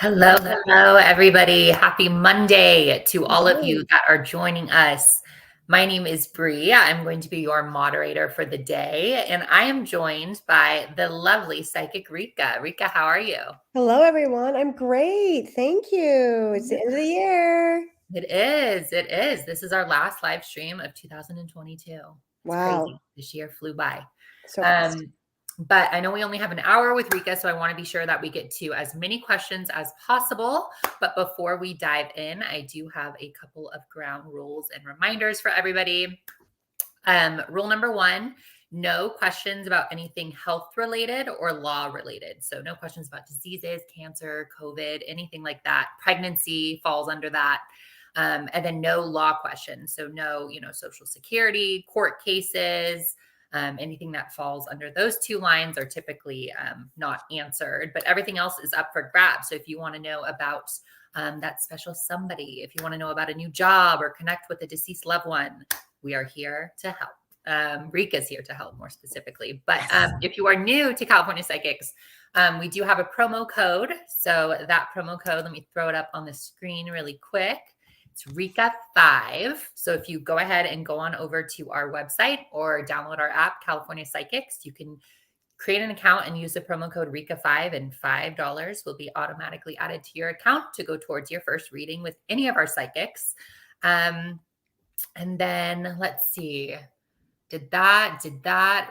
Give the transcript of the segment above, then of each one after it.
Hello, everybody. Happy Monday to all of you Right. that are joining us. My name is Bree. I'm going to be your moderator for the day, and I am joined by the lovely Psychic Rika. Rika, how are you? Hello, everyone. I'm great. Thank you. It's the end of the year. It is. It is. This is our last live stream of 2022. It's Wow. crazy. This year flew by. So fast. Um, but I know we only have an hour with Rika, so I want to be sure that we get to as many questions as possible. But before we dive in, I do have a couple of ground rules and reminders for everybody. Rule number one, no questions about anything health related or law related. So no questions about diseases, cancer, COVID, anything like that. Pregnancy falls under that. And then no law questions. So no, Social Security, court cases, anything that falls under those two lines are typically not answered, but everything else is up for grabs. So if you want to know about that special somebody, if you want to know about a new job or connect with a deceased loved one, we are here to help. Rika's here to help more specifically. But if you are new to California Psychics, we do have a promo code. So that promo code, let me throw it up on the screen really quick. It's Rika5. So if you go ahead and go on over to our website or download our app, California Psychics, you can create an account and use the promo code Rika5, and $5 will be automatically added to your account to go towards your first reading with any of our psychics. And then let's see. Did that.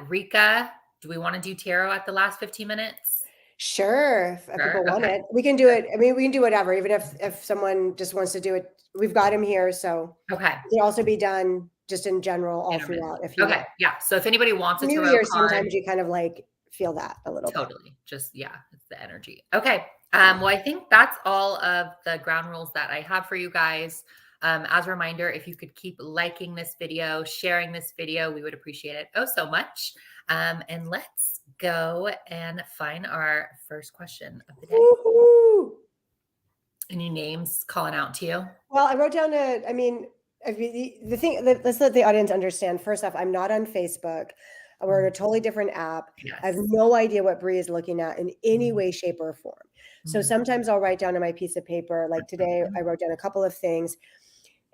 Rika, do we want to do tarot at the last 15 minutes? Sure. If people want Okay. it, we can do it. I mean, we can do whatever, even if someone just wants to do it. We've got him here. So Okay. it can also be done just in general all throughout. If you Okay. Yeah. So if anybody wants a New tarot Year, card, sometimes you kind of like feel that a little bit. totally. Just, yeah, it's the energy. Okay. Well, I think that's all of the ground rules that I have for you guys. As a reminder, if you could keep liking this video, sharing this video, we would appreciate it oh so much. And let's go and find our first question of the day. Woo-hoo. Any names calling out to you? Well, I wrote down the thing, let's let the audience understand. First off, I'm not on Facebook. We're in a totally different app. Yes. I have no idea what Bree is looking at in any way, shape, or form. So Mhm. sometimes I'll write down on my piece of paper, like today, I wrote down a couple of things.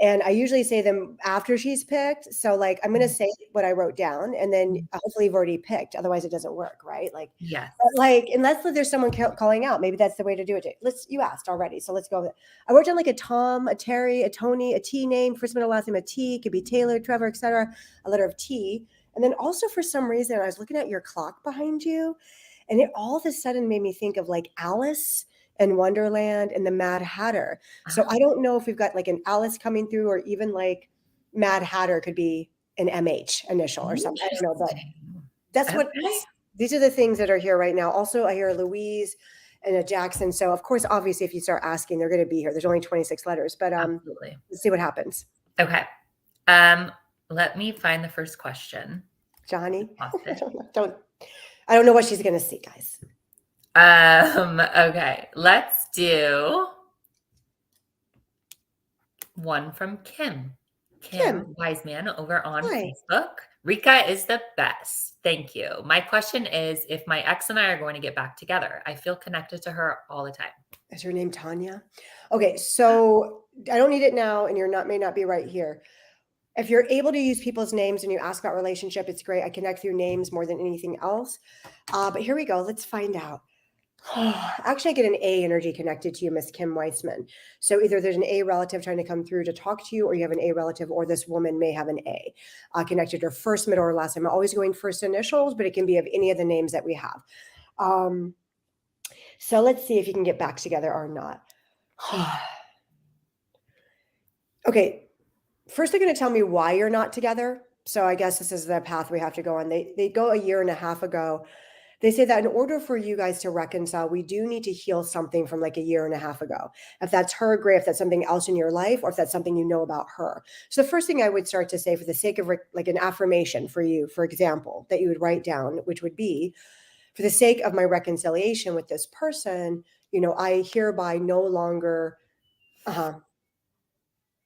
And I usually say them after she's picked. So like, I'm going to say what I wrote down, and then hopefully you've already picked. Otherwise it doesn't work. Right. Yes. Like, unless there's someone calling out, maybe that's the way to do it. You asked already. So let's go with it. I wrote down like a Tom, a Terry, a Tony, a T name, first middle, last name, a T, could be Taylor, Trevor, etc. A letter of T. And then also for some reason, I was looking at your clock behind you, and it all of a sudden made me think of like Alice and Wonderland and the Mad Hatter. So I don't know if we've got like an Alice coming through, or even like Mad Hatter could be an MH initial or something. I don't know, but that's what these are the things that are here right now. Also, I hear a Louise and a Jackson. So of course, obviously, if you start asking, they're going to be here. There's only 26 letters, but Absolutely. let's see what happens. Okay. Let me find the first question. Johnny, I don't know what she's going to see, guys. Okay, let's do one from Kim. Kim Wiseman over on Facebook. Rika is the best. Thank you. My question is, if my ex and I are going to get back together, I feel connected to her all the time. Is her name Tanya? Okay, so I don't need it now, and may not be right here. If you're able to use people's names and you ask about relationship, it's great. I connect through names more than anything else. But here we go. Let's find out. Actually, I get an A energy connected to you, Miss Kim Weissman. So either there's an A relative trying to come through to talk to you, or you have an A relative, or this woman may have an A connected to her first, middle, or last name. I'm always going first initials, but it can be of any of the names that we have. So let's see if you can get back together or not. Okay. First, they're going to tell me why you're not together. So I guess this is the path we have to go on. They go a year and a half ago. They say that in order for you guys to reconcile, we do need to heal something from like a year and a half ago. If that's her, great. If that's something else in your life, or if that's something you know about her. So the first thing I would start to say, for the sake of like an affirmation for you, for example, that you would write down, which would be, for the sake of my reconciliation with this person, I hereby no longer,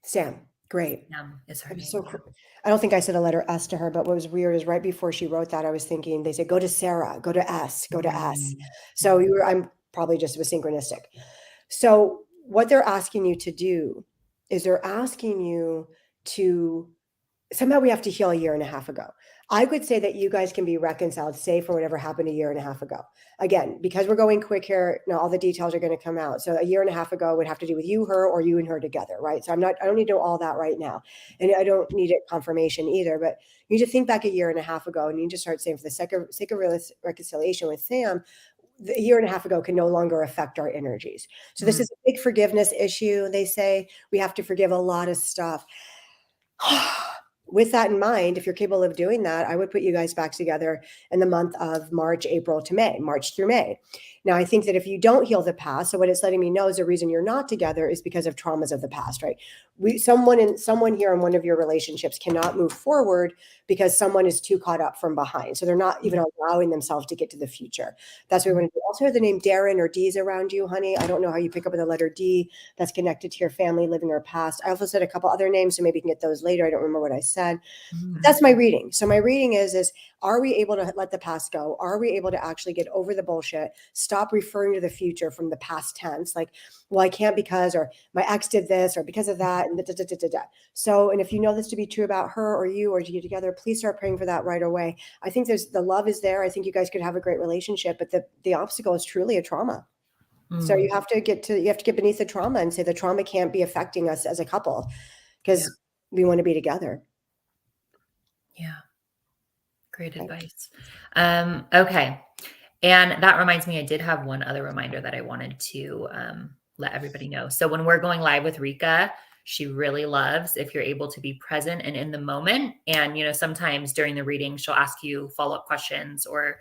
Sam. Great. Is her name. So I don't think I said a letter S to her, but what was weird is right before she wrote that, I was thinking, they said, go to Sarah, go to S, go to S. So I'm probably just was synchronistic. So what they're asking you to do is they're asking you to somehow we have to heal a year and a half ago. I would say that you guys can be reconciled, say, for whatever happened a year and a half ago. Again, because we're going quick here, now all the details are going to come out. So a year and a half ago would have to do with you, her, or you and her together, right? So I don't need to know all that right now. And I don't need it confirmation either, but you need to think back a year and a half ago and you need to start saying for the sake of reconciliation with Sam, a year and a half ago can no longer affect our energies. So this is a big forgiveness issue. They say we have to forgive a lot of stuff. With that in mind, if you're capable of doing that, I would put you guys back together in the month of March, April to May, March through May. Now, I think that if you don't heal the past, so what it's letting me know is the reason you're not together is because of traumas of the past, right? Someone here in one of your relationships cannot move forward because someone is too caught up from behind. So they're not even allowing themselves to get to the future. That's what we want to do. Also, the name Darren or D's around you, honey. I don't know how you pick up with the letter D that's connected to your family, living, or past. I also said a couple other names, so maybe you can get those later. I don't remember what I said. But that's my reading. So my reading is are we able to let the past go? Are we able to actually get over the bullshit? Stop referring to the future from the past tense, like, well, I can't because, or my ex did this, or because of that, and da, da, da, da, da. So, and if you know this to be true about her or you or you together, please start praying for that right away. I think the love is there. I think you guys could have a great relationship, but the obstacle is truly a trauma. So you have to get beneath the trauma and say the trauma can't be affecting us as a couple because we want to be together. Yeah. Great advice. Okay. And that reminds me, I did have one other reminder that I wanted to let everybody know. So when we're going live with Rika, she really loves if you're able to be present and in the moment. And, you know, sometimes during the reading, she'll ask you follow-up questions or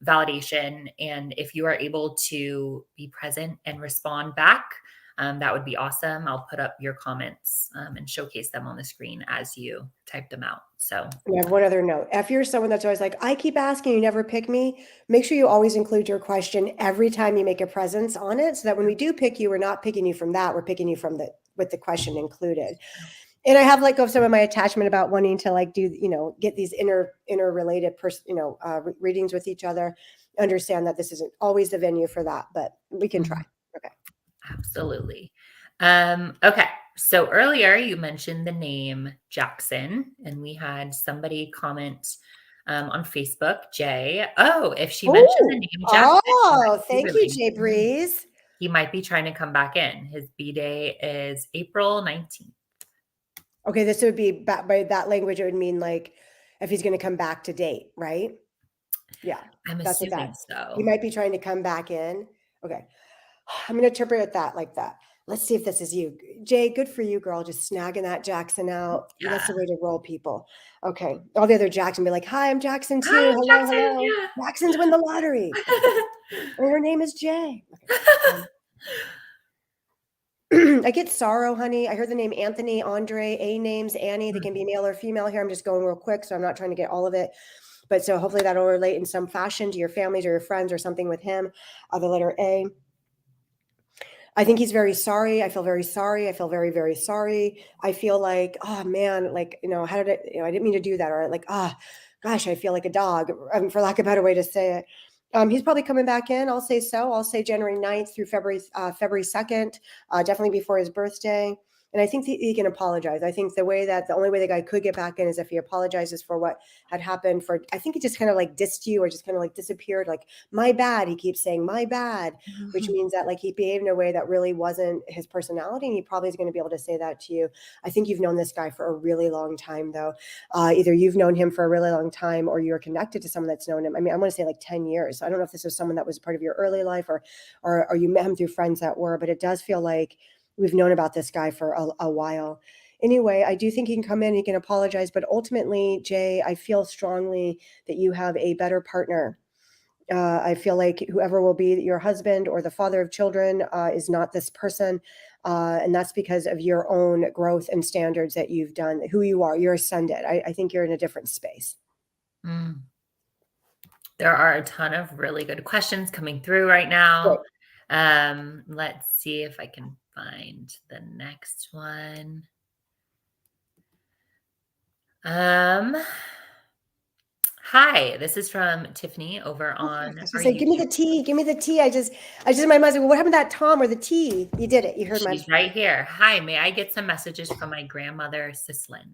validation. And if you are able to be present and respond back, that would be awesome. I'll put up your comments and showcase them on the screen as you type them out. So I have one other note. If you're someone that's always like, I keep asking, you never pick me, make sure you always include your question every time you make a presence on it. So that when we do pick you, we're not picking you from that. We're picking you from with the question included. And I have let go of some of my attachment about wanting to like do, you know, get these interrelated, readings with each other. Understand that this isn't always the venue for that, but we can try. Okay. Absolutely. Okay. So earlier you mentioned the name Jackson, and we had somebody comment on Facebook, Jay. Oh, if she mentioned the name Jackson, thank you, Jay Breeze. He might be trying to come back in. His B-Day is April 19th. Okay, this would be by that language, it would mean like if he's going to come back to date, right? Yeah, I'm that's what assuming so. He might be trying to come back in. Okay, I'm going to interpret that like that. Let's see if this is you. Jay, good for you, girl. Just snagging that Jackson out. Yeah. That's the way to roll people. Okay. All the other Jackson be like, hi, I'm Jackson too. Hi, hello, Jackson. hello. Yeah. Jackson's win the lottery. And her name is Jay. Okay. I get sorrow, honey. I heard the name Anthony, Andre, A names, Annie. They can be male or female here. I'm just going real quick, so I'm not trying to get all of it. But so hopefully that'll relate in some fashion to your families or your friends or something with him. The letter A. I think he's very sorry. I feel very sorry. I feel very, very sorry. I feel like, oh man, like, you know, how did it, you know, I didn't mean to do that. Or like, gosh, I feel like a dog, for lack of a better way to say it. He's probably coming back in. I'll say so. I'll say January 9th through February 2nd, definitely before his birthday. And I think he can apologize. I think the only way the guy could get back in is if he apologizes for what had happened. I think he just kind of like dissed you or just kind of like disappeared. Like, my bad. He keeps saying my bad, which means that like he behaved in a way that really wasn't his personality. And he probably is going to be able to say that to you. I think you've known this guy for a really long time, though. Either you've known him for a really long time or you're connected to someone that's known him. I mean, I want to say like 10 years. So I don't know if this was someone that was part of your early life or you met him through friends that were, but it does feel like we've known about this guy for a while. Anyway, I do think he can come in, he can apologize, but ultimately, Jay, I feel strongly that you have a better partner. I feel like whoever will be your husband or the father of children is not this person. And that's because of your own growth and standards that you've done, who you are. You're ascended. I think you're in a different space. There are a ton of really good questions coming through right now. Let's see if I can find the next one. Hi, this is from Tiffany over Oh, on I was our gonna say, give me the YouTube. tea, give me the tea. I just in my mind, well, what happened to that Tom or the tea? You did it. You heard my She's right here. Hi, may I get some messages from my grandmother, Sislin?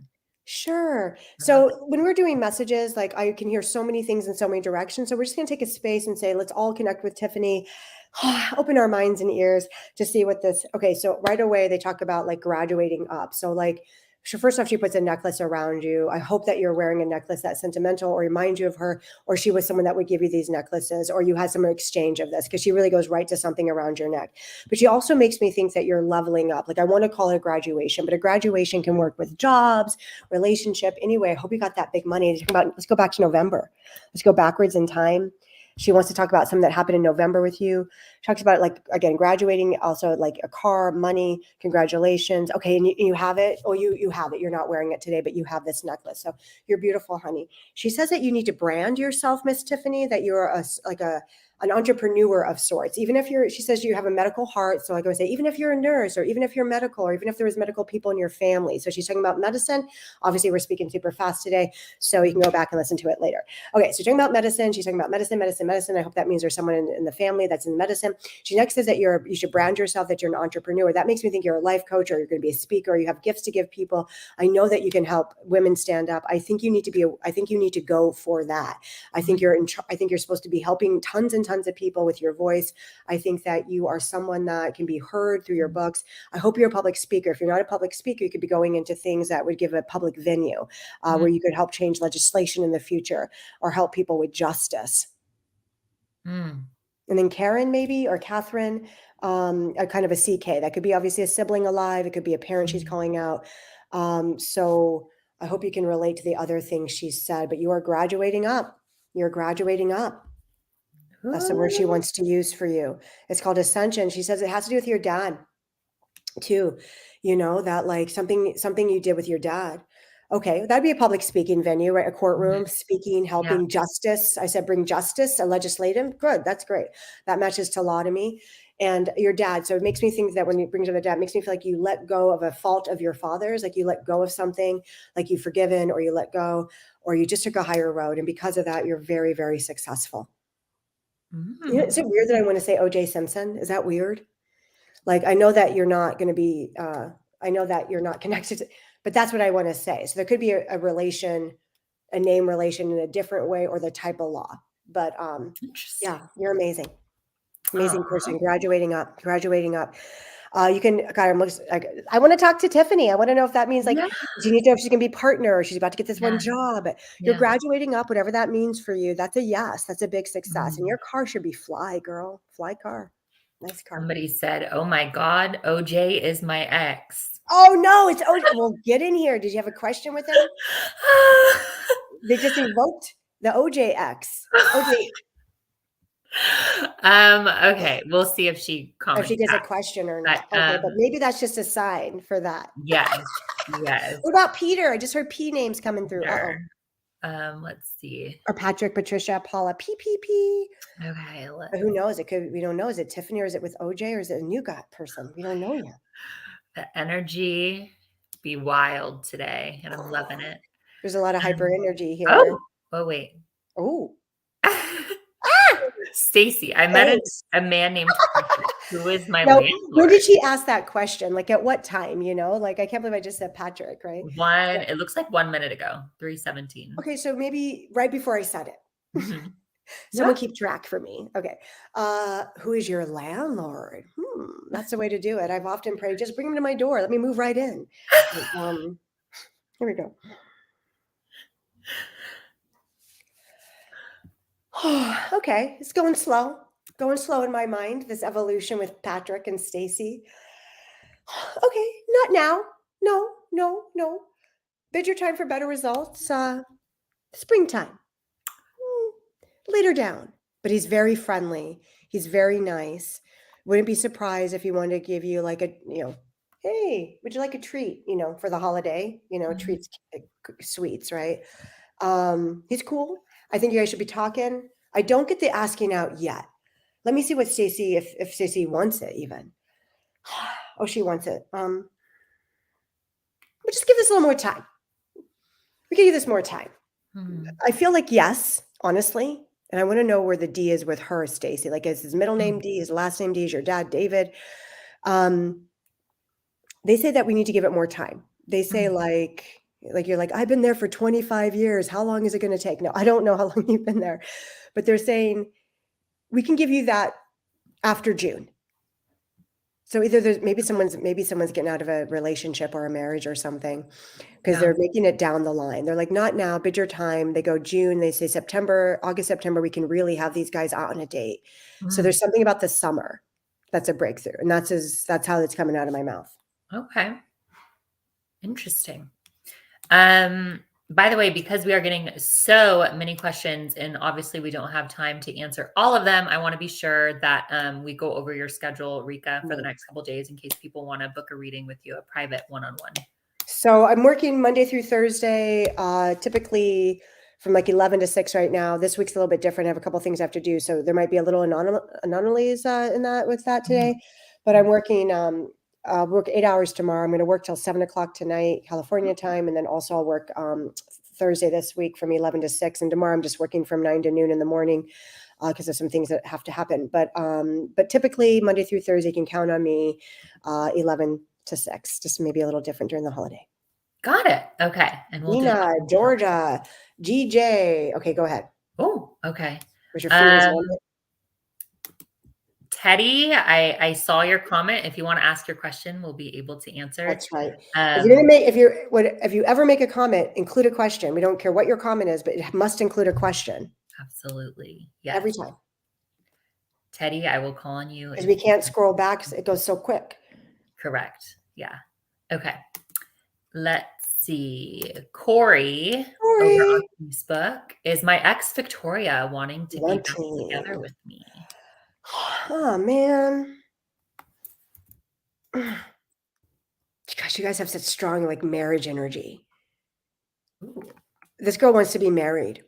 Sure. Uh, So when we're doing messages, like I can hear so many things in so many directions. So we're just going to take a space and say, let's all connect with Tiffany, open our minds and ears to see what this. Okay. So right away, they talk about like graduating up. So, like, first off, she puts a necklace around you. I hope that you're wearing a necklace that's sentimental or reminds you of her, or she was someone that would give you these necklaces, or you had some exchange of this, because she really goes right to something around your neck. But she also makes me think that you're leveling up. Like, I want to call it a graduation, but a graduation can work with jobs, relationship. Anyway, I hope you got that big money. Let's go back to November. Let's go backwards in time. She wants to talk about something that happened in November with you. She talks about, like, again, graduating, also like a car, money, congratulations. Okay, and you have it. Oh, you have it. You're not wearing it today, but you have this necklace. So you're beautiful, honey. She says that you need to brand yourself, Miss Tiffany, that you're an entrepreneur of sorts. Even if she says you have a medical heart. So I go say, even if you're a nurse, or even if you're medical, or even if there was medical people in your family. So she's talking about medicine. Obviously, we're speaking super fast today, so you can go back and listen to it later. Okay, so talking about medicine. She's talking about medicine. I hope that means there's someone in the family that's in medicine. She next says that you should brand yourself, that you're an entrepreneur. That makes me think you're a life coach, or you're going to be a speaker, or you have gifts to give people. I know that you can help women stand up. I think you need to go for that. I think you're supposed to be helping tons and tons of people with your voice. I think that you are someone that can be heard through your books. I hope you're a public speaker. If you're not a public speaker, you could be going into things that would give a public venue, where you could help change legislation in the future, or help people with justice. mm, And then Karen, maybe, or Catherine, a kind of a CK. That could be obviously a sibling alive. It could be a parent she's mm. calling out. So I hope you can relate to the other things she said, but you are graduating up. You're graduating up. That's the word she Ooh. wants to use for you. It's called ascension. She says it has to do with your dad too. That, like, something you did with your dad. Okay, that'd be a public speaking venue, right? A Mhm. courtroom, speaking, Yeah. helping justice. I said bring justice, a legislative. Good, that's great. That matches to law to me. And your dad. So it makes me think that when you bring to the dad, it makes me feel like you let go of a fault of your father's, like you let go of something, like you've forgiven, or you let go, or you just took a higher road. And because of that, you're very, very successful. Is Mm. it weird that I want to say OJ Simpson? Is that weird? Like, I know that you're not going to be, I know that you're not connected, but that's what I want to say. So there could be a relation, a name relation in a different way, or the type of law. But Interesting. yeah, you're amazing. Amazing Oh, person, graduating up, graduating up. You can, God, I want to talk to Tiffany. I want to know if that means, like, yeah. you need to know if she's going to be partner, or she's about to get this one Yeah. job. You're Yeah. graduating up, whatever that means for you. That's a yes. That's a big success. And Mm. your car should be fly, girl. Fly car. Nice car. Somebody said, "Oh my God, OJ is my ex." Oh, no, it's OJ. Well, get in here. Did you have a question with him? They just invoked the OJX. OJ, Okay, we'll see if she if she comments gets a back. question or But not. Okay, but maybe that's just a sign for that. yes, yes, What about Peter? I just heard P names coming through. sure. Uh-oh. Let's see. Or Patrick, Patricia, Paula, P, P, P. Okay, let But who knows? We don't know. Is it Tiffany, or is it with OJ, or is it a new guy person? We don't know yet. the energy be wild today, and I'm loving it. There's a lot of hyper Um, energy here. oh, oh wait. Oh, ah, Stacy, I met thanks. a man named Patrick who is my Now, when landlord. did she ask that question? Like, at what time? Like, I can't believe I just said Patrick, right? It looks like 1 minute ago, 3:17. Okay, so maybe right before I said it. Mhm. Someone Yeah. keep track for me. Okay. Who is your landlord? That's the way to do it. I've often prayed, just bring him to my door. Let me move right in. Um, here we go. Okay, it's going slow. Going slow in my mind, this evolution with Patrick and Stacy. Okay, not now. No, no, no. Bid your time for better results. Springtime. Mm, later down. But he's very friendly. He's very nice. Wouldn't be surprised if he wanted to give you, like, hey, would you like a treat, for the holiday, Mhm. treats, sweets, right? He's cool. I think you guys should be talking. I don't get the asking out yet. Let me see what Stacy, if Stacy wants it even. Oh, she wants it. We'll just give this a little more time. We can give this more time. I feel like yes, honestly. And I want to know where the D is with her, Stacy. Like, is his middle name D? His last name D? Is your dad David? Um, they say that we need to give it more time. They say like you're like, I've been there for 25 years. How long is it going to take? No, I don't know how long you've been there, but they're saying we can give you that after June. So either there's maybe someone's getting out of a relationship or a marriage or something because Yeah. they're making it down the line. They're like, not now, bid your time. They go June, they say September, August, September, we can really have these guys out on a date. So there's something about the summer that's a breakthrough. And that's how it's coming out of my mouth. Okay. Interesting. By the way, because we are getting so many questions and obviously we don't have time to answer all of them, I want to be sure that we go over your schedule, Rika, for the next couple of days in case people want to book a reading with you, a private one-on-one. So I'm working Monday through Thursday, typically from like 11 to 6 right now. This week's a little bit different. I have a couple of things I have to do. So there might be a little anomalies in that with that today. But I'm working I'll work 8 hours tomorrow. I'm going to work till 7 o'clock tonight, California time. And then also I'll work Thursday this week from 11 to 6. And tomorrow I'm just working from 9 to noon in the morning because there's some things that have to happen. But typically Monday through Thursday, you can count on me 11 to 6, just maybe a little different during the holiday. Got it. Okay. And we'll Nina, Georgia, GJ. Okay, go ahead. Oh, okay. Was your fingers on it? Teddy, I saw your comment. If you want to ask your question, we'll be able to answer. That's right. If you ever make a comment, include a question. We don't care what your comment is, but it must include a question. Absolutely. Yes. Every time. Teddy, I will call on you. Because we can't scroll back. It goes so quick. Correct. Yeah. Okay. Let's see. Corey over on Facebook. Is my ex Victoria wanting to be back together with me? Oh, man. Gosh, you guys have such strong like marriage energy. Ooh. This girl wants to be married.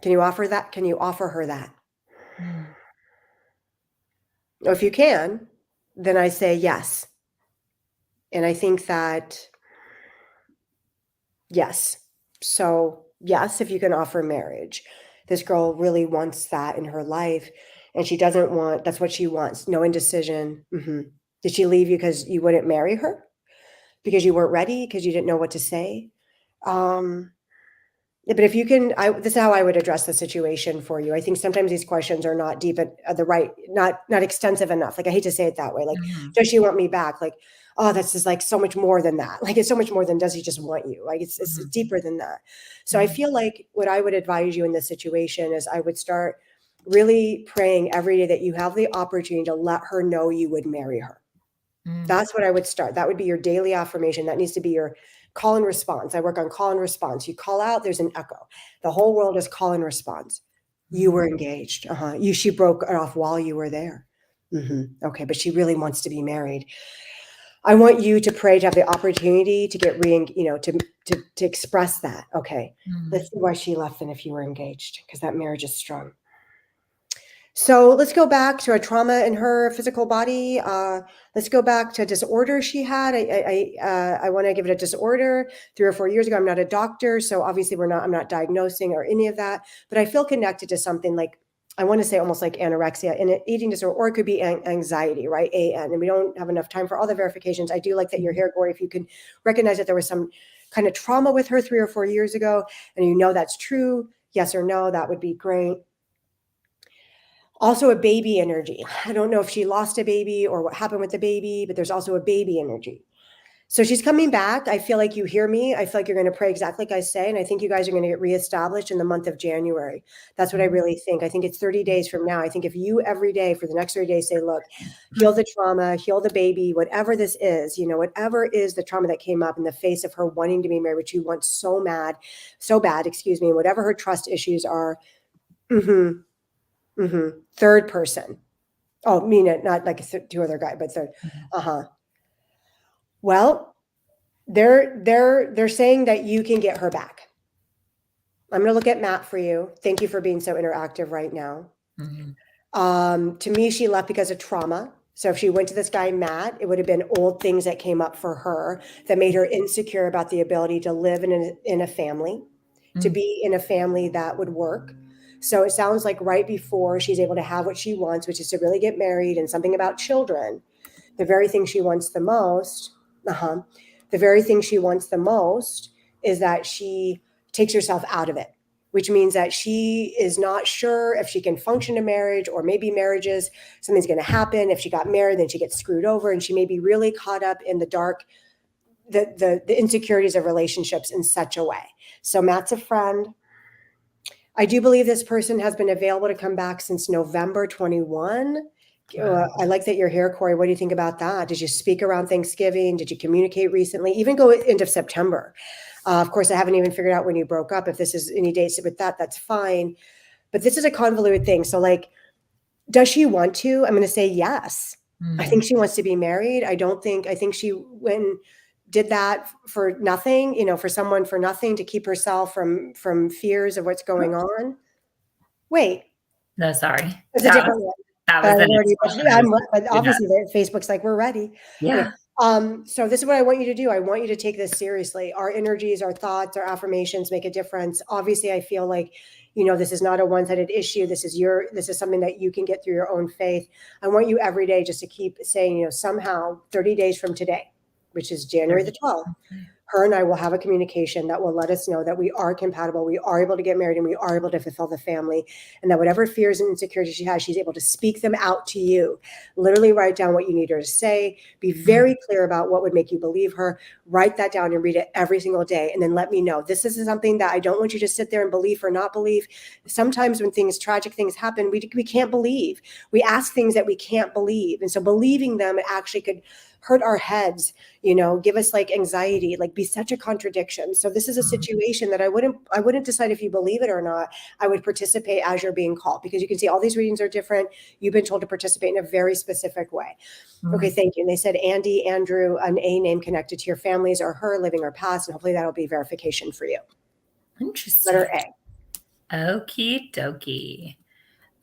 Can you offer that? Can you offer her that? If you can, then I say yes. And I think that, yes. So yes, if you can offer marriage, this girl really wants that in her life. And she doesn't want, that's what she wants. No indecision. Did she leave you because you wouldn't marry her? Because you weren't ready? Because you didn't know what to say? But if you can, this is how I would address the situation for you. I think sometimes these questions are not deep at the right, not extensive enough. Like, I hate to say it that way. Like, does she want me back? Like, oh, this is like so much more than that. Like, it's so much more than does he just want you? Like, it's deeper than that. So I feel like what I would advise you in this situation is I would start really praying every day that you have the opportunity to let her know you would marry her. That's what I would start. That would be your daily affirmation. That needs to be your call and response. I work on call and response. You call out, there's an echo. The whole world is call and response. You were engaged. She broke it off while you were there. Okay, but she really wants to be married. I want you to pray to have the opportunity to get to express that. Okay, let's see why she left then if you were engaged, because that marriage is strong. So let's go back to a trauma in her physical body. Let's go back to a disorder she had. I want to give it a disorder 3 or 4 years ago. I'm not a doctor, so obviously I'm not diagnosing or any of that, but I feel connected to something like, I want to say almost like anorexia and an eating disorder, or it could be anxiety, right? AN, and we don't have enough time for all the verifications. I do like that you're here, Corey. If you can recognize that there was some kind of trauma with her 3 or 4 years ago, and you know that's true, yes or no, that would be great. Also a baby energy. I don't know if she lost a baby or what happened with the baby, but there's also a baby energy. So she's coming back. I feel like you hear me. I feel like you're going to pray exactly like I say. And I think you guys are going to get reestablished in the month of January. That's what I really think. I think it's 30 days from now. I think if you every day for the next 30 days say, look, heal the trauma, heal the baby, whatever this is, whatever is the trauma that came up in the face of her wanting to be married, which you want so bad, whatever her trust issues are. Third person. Oh, mean it, not like two other guy, but third. Well, they're saying that you can get her back. I'm going to look at Matt for you. Thank you for being so interactive right now. To me, she left because of trauma. So if she went to this guy, Matt, it would have been old things that came up for her that made her insecure about the ability to live in a family. to be in a family that would work. So it sounds like right before she's able to have what she wants, which is to really get married and something about children, the very thing she wants the most, the very thing she wants the most is that she takes herself out of it, which means that she is not sure if she can function in marriage, or maybe marriages, something's going to happen. If she got married, then she gets screwed over, and she may be really caught up in the dark, the insecurities of relationships in such a way. So Matt's a friend. I do believe this person has been available to come back since November 21. Wow. I like that you're here, Corey. What do you think about that? Did you speak around Thanksgiving? Did you communicate recently? Even go into September. Of course, I haven't even figured out when you broke up. If this is any dates with that, that's fine. But this is a convoluted thing. So like, does she want to? I'm going to say yes. I think she wants to be married. I think she did that for nothing, for someone for nothing, to keep herself from fears of what's going on. Wait. No, sorry. It's a different one. That was the next question. But obviously Facebook's like, we're ready. Yeah. So this is what I want you to do. I want you to take this seriously. Our energies, our thoughts, our affirmations make a difference. Obviously, I feel like, this is not a one-sided issue. This is something that you can get through your own faith. I want you every day just to keep saying, somehow 30 days from today, which is January the 12th, her and I will have a communication that will let us know that we are compatible, we are able to get married, and we are able to fulfill the family, and that whatever fears and insecurities she has, she's able to speak them out to you. Literally write down what you need her to say. Be very clear about what would make you believe her. Write that down and read it every single day, and then let me know. This is something that I don't want you to sit there and believe or not believe. Sometimes when tragic things happen, we can't believe. We ask things that we can't believe, and so believing them, it actually could hurt our heads, give us like anxiety, like be such a contradiction. So this is a situation that I wouldn't decide if you believe it or not. I would participate as you're being called, because you can see all these readings are different. You've been told to participate in a very specific way. Okay, thank you. And they said Andy, Andrew, an A name connected to your families, or her, living or past, and hopefully that'll be verification for you. Interesting. Letter A. Okie dokie.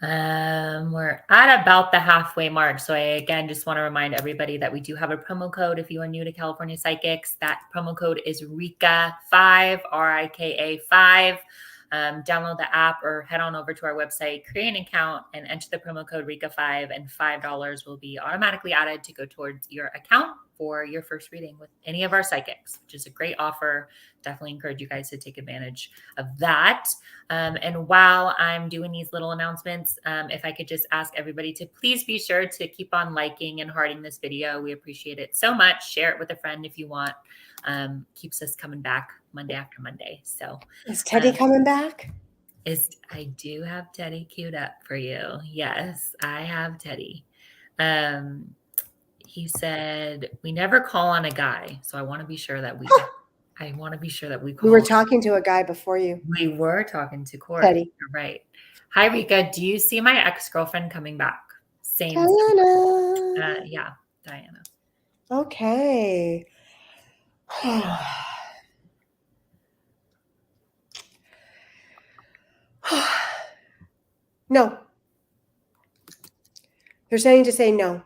We're at about the halfway mark. So I, again, just want to remind everybody that we do have a promo code. If you are new to California Psychics, that promo code is RIKA5, RIKA 5. Download the app or head on over to our website, create an account, and enter the promo code RIKA5, and $5 will be automatically added to go towards your account for your first reading with any of our psychics, which is a great offer. Definitely encourage you guys to take advantage of that. And while I'm doing these little announcements, if I could just ask everybody to please be sure to keep on liking and hearting this video. We appreciate it so much. Share it with a friend if you want. Keeps us coming back Monday after Monday. So is Teddy coming back? I do have Teddy queued up for you. Yes, I have Teddy. He said, we never call on a guy. So I want to be sure that we call. We were talking to a guy before you. We were talking to Corey. Teddy. You're right. Hi, Rika. Do you see my ex-girlfriend coming back? Same. Diana. Yeah, Diana. Okay. No. They're saying to say no.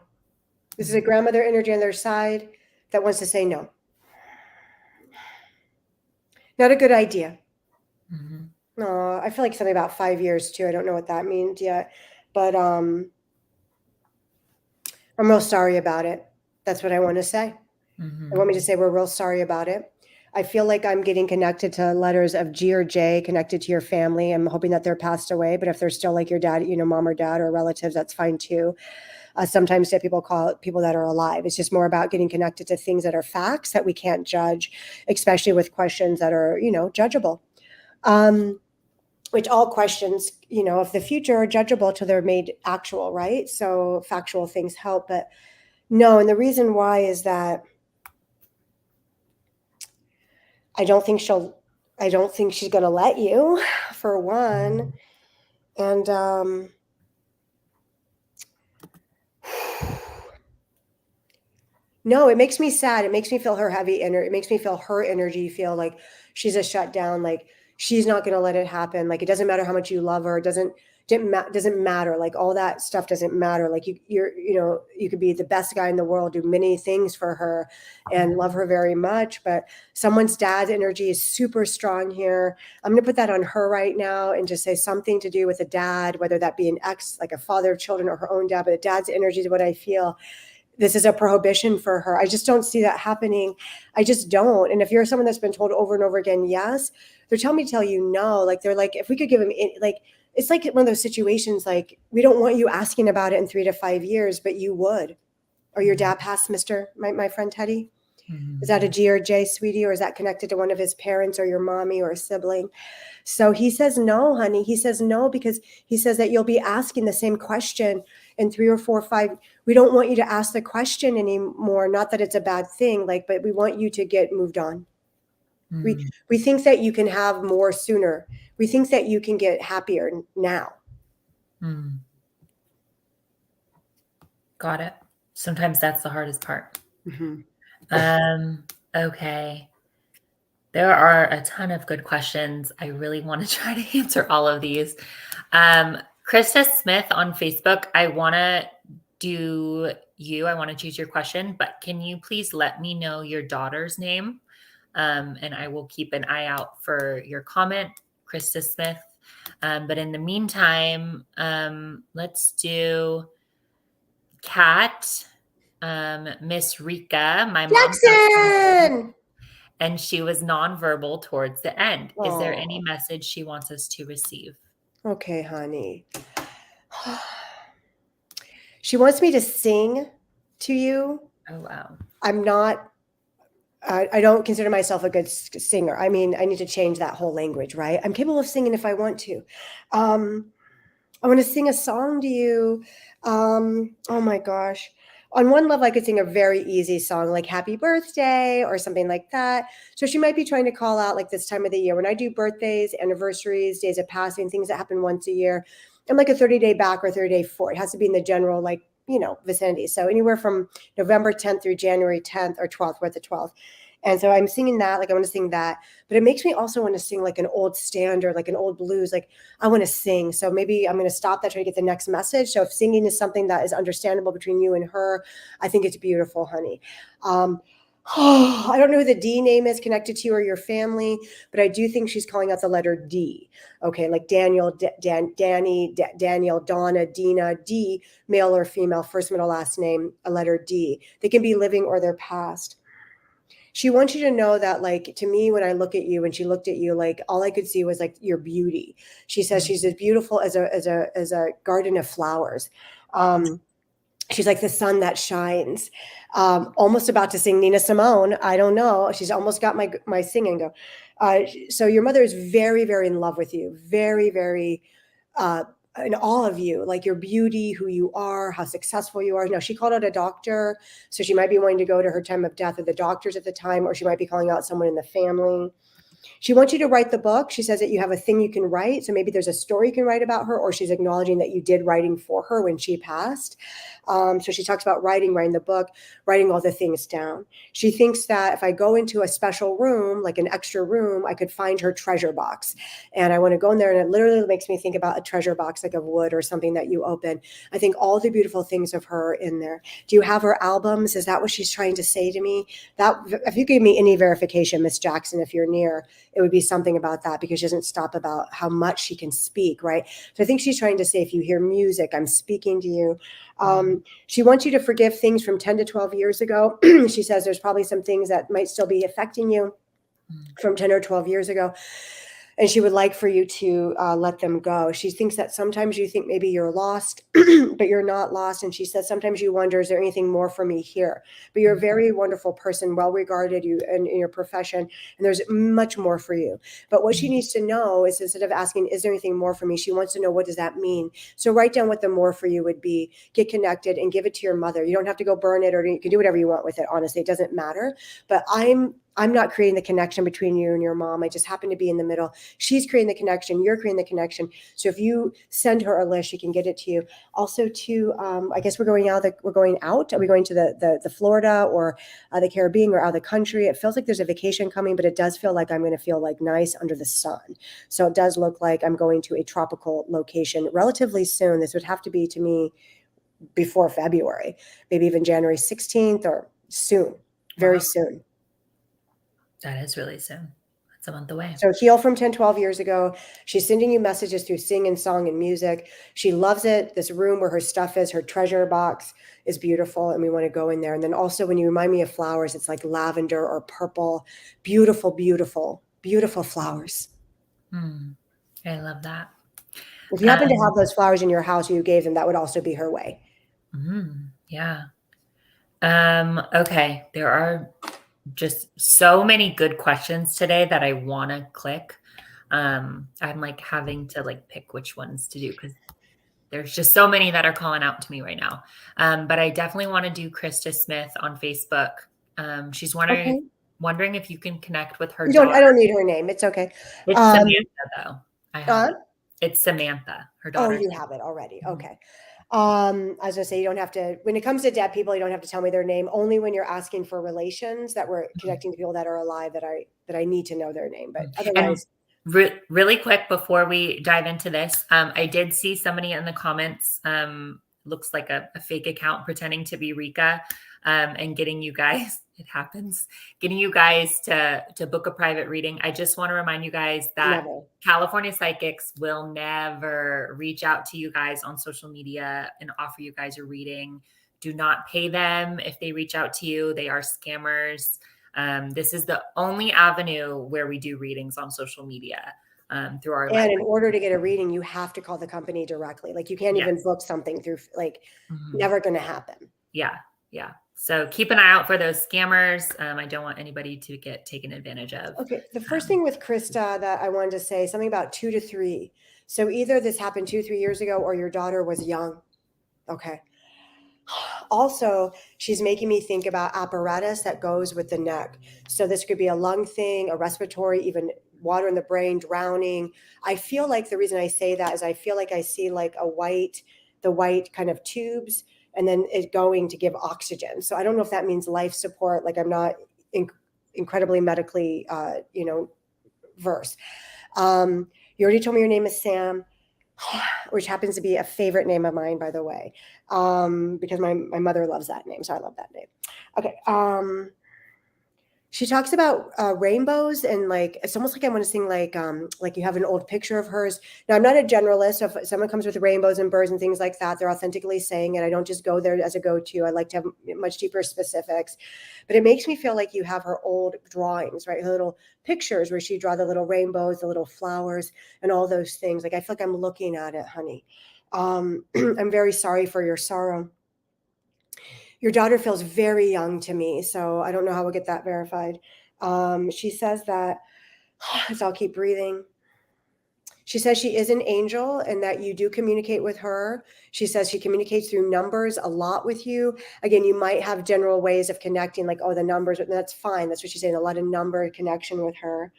This is a grandmother energy on their side that wants to say no. Not a good idea. No, I feel like something about 5 years too. I don't know what that means yet, but I'm real sorry about it. That's what I want to say. I want me to say we're real sorry about it. I feel like I'm getting connected to letters of G or J connected to your family. I'm hoping that they're passed away, but if they're still like your dad, mom or dad or relatives, that's fine too. Sometimes people call it people that are alive. It's just more about getting connected to things that are facts that we can't judge, especially with questions that are, judgeable. Which all questions, of the future are judgeable till they're made actual, right? So factual things help, but no. And the reason why is that I don't think she's going to let you, for one. And no, it makes me sad. It makes me feel her heavy energy. It makes me feel her energy feel like she's a shutdown, like she's not going to let it happen. Like, it doesn't matter how much you love her. It doesn't, doesn't matter. Like all that stuff doesn't matter. Like you could be the best guy in the world, do many things for her and love her very much. But someone's dad's energy is super strong here. I'm going to put that on her right now and just say something to do with a dad, whether that be an ex, like a father of children, or her own dad, but the dad's energy is what I feel. This is a prohibition for her. I just don't see that happening. I just don't. And if you're someone that's been told over and over again, yes, they're telling me to tell you no. Like they're like, if we could give him, like, it's like one of those situations, like, we don't want you asking about it in 3 to 5 years, but you would. Or your dad passed, my friend Teddy? Mm-hmm. Is that a G or J, sweetie? Or is that connected to one of his parents or your mommy or a sibling? So he says no, honey. He says no because he says that you'll be asking the same question in 3 or 4 or 5. We don't want you to ask the question anymore. Not that it's a bad thing, like, but we want you to get moved on. We think that you can have more sooner. We think that you can get happier now. Got it. Sometimes that's the hardest part. Okay. There are a ton of good questions. I really want to try to answer all of these. Krista Smith on Facebook, I want to choose your question, but can you please let me know your daughter's name? And I will keep an eye out for your comment, Krista Smith. But in the meantime, let's do Kat, Miss Rika, my mom. Jackson! And she was nonverbal towards the end. Aww. Is there any message she wants us to receive? Okay, honey. She wants me to sing to you. Oh, wow. I'm not, I don't consider myself a good singer. I mean, I need to change that whole language, right? I'm capable of singing if I want to. I want to sing a song to you. Oh my gosh. On one level, I could sing a very easy song like Happy Birthday or something like that. So she might be trying to call out like this time of the year. When I do birthdays, anniversaries, days of passing, things that happen once a year, I'm like a 30-day back or 30-day forward. It has to be in the general, like, vicinity. So anywhere from November 10th through January 10th or 12th, we're at the 12th. And so I'm singing that, like I want to sing that, but it makes me also want to sing like an old standard, like an old blues, like I want to sing. So maybe I'm going to stop that, try to get the next message. So if singing is something that is understandable between you and her, I think it's beautiful, honey. I don't know who the D name is connected to you or your family, but I do think she's calling out the letter D. Okay, like Daniel, Danny, Daniel, Donna, Dina, D, male or female, first, middle, last name, a letter D. They can be living or they're past. She wants you to know that, like, to me, when I look at you, and she looked at you, like, all I could see was like your beauty. She says she's as beautiful as a garden of flowers. She's like the sun that shines. Almost about to sing Nina Simone. I don't know. She's almost got my singing go. So your mother is very, very in love with you. Very, very in all of you, like your beauty, who you are, how successful you are. No, she called out a doctor. So she might be wanting to go to her time of death of the doctors at the time, or she might be calling out someone in the family. She wants you to write the book. She says that you have a thing you can write. So maybe there's a story you can write about her, or she's acknowledging that you did writing for her when she passed. So she talks about writing the book, writing all the things down. She thinks that if I go into a special room, like an extra room, I could find her treasure box. And I want to go in there, and it literally makes me think about a treasure box, like of wood or something that you open. I think all the beautiful things of her in there. Do you have her albums? Is that what she's trying to say to me? That if you gave me any verification, Miss Jackson, if you're near, it would be something about that, because she doesn't stop about how much she can speak, right? So I think she's trying to say, if you hear music, I'm speaking to you. She wants you to forgive things from 10 to 12 years ago. She says there's probably some things that might still be affecting you from 10 or 12 years ago. And she would like for you to let them go. She thinks that sometimes you think maybe you're lost, but you're not lost. And she says, sometimes you wonder, is there anything more for me here? But you're a very wonderful person, well-regarded in your profession, and there's much more for you. But what she needs to know is, instead of asking, is there anything more for me? She wants to know, what does that mean? So write down what the more for you would be, get connected, and give it to your mother. You don't have to go burn it, or you can do whatever you want with it. Honestly, it doesn't matter. But I'm I'm not creating the connection between you and your mom. I just happen to be in the middle. She's creating the connection. You're creating the connection. So if you send her a list, she can get it to you. Also, to I guess we're going out. We're going out. Are we going to the Florida or the Caribbean or out of the country? It feels like there's a vacation coming, but it does feel like I'm going to feel like nice under the sun. So it does look like I'm going to a tropical location relatively soon. This would have to be to me before February, maybe even January 16th or soon, very soon. That is really soon. That's a month away. So heal from 10, 12 years ago. She's sending you messages through sing and song and music. She loves it. This room where her stuff is, her treasure box is beautiful. And we want to go in there. And then also when you remind me of flowers, it's like lavender or purple, beautiful, beautiful, beautiful flowers. I love that. If you happen to have those flowers in your house you gave them, that would also be her way. Yeah. Okay. There are just so many good questions today that I want to click. I'm like having to like pick which ones to do because there's just so many that are calling out to me right now. But I definitely want to do Krista Smith on Facebook. She's wondering if you can connect with her daughter. I don't need her name. It's okay. It's Samantha though. I have it. It's Samantha, her daughter. Oh, you have it already. Okay. As I say, you don't have to, when it comes to dead people, you don't have to tell me their name. Only when you're asking for relations that we're connecting to people that are alive that I need to know their name. But otherwise. And really quick before we dive into this, I did see somebody in the comments, looks like a fake account pretending to be Rika, and getting you guys, it happens, getting you guys to book a private reading. I just want to remind you guys that California Psychics will never reach out to you guys on social media and offer you guys a reading. Do not pay them if they reach out to you. They are scammers. This is the only avenue where we do readings on social media. Through our and in order to get a reading, you have to call the company directly. Like you can't even book something through, like never going to happen. Yeah. So keep an eye out for those scammers. I don't want anybody to get taken advantage of. Okay. The first thing with Krista that I wanted to say, something about 2 to 3. So either this happened 2-3 years ago or your daughter was young. Okay. Also, she's making me think about apparatus that goes with the neck. So this could be a lung thing, a respiratory, even water in the brain, drowning. I feel like the reason I say that is I feel like I see like the white kind of tubes and then it going to give oxygen. So I don't know if that means life support. Like I'm not incredibly medically, versed. You already told me your name is Sam, which happens to be a favorite name of mine, by the way, because my mother loves that name. So I love that name. Okay. She talks about rainbows and like, it's almost like I want to sing like you have an old picture of hers. Now I'm not a generalist. So if someone comes with rainbows and birds and things like that, they're authentically saying it. I don't just go there as a go-to. I like to have much deeper specifics, but it makes me feel like you have her old drawings, right? Her little pictures where she draw the little rainbows, the little flowers and all those things. Like, I feel like I'm looking at it, honey. I'm very sorry for your sorrow. Your daughter feels very young to me, so I don't know how we'll get that verified. She says that, so I'll keep breathing. She says she is an angel and that you do communicate with her. She says she communicates through numbers a lot with you. Again, you might have general ways of connecting, like, the numbers, that's fine. That's what she's saying, a lot of number connection with her.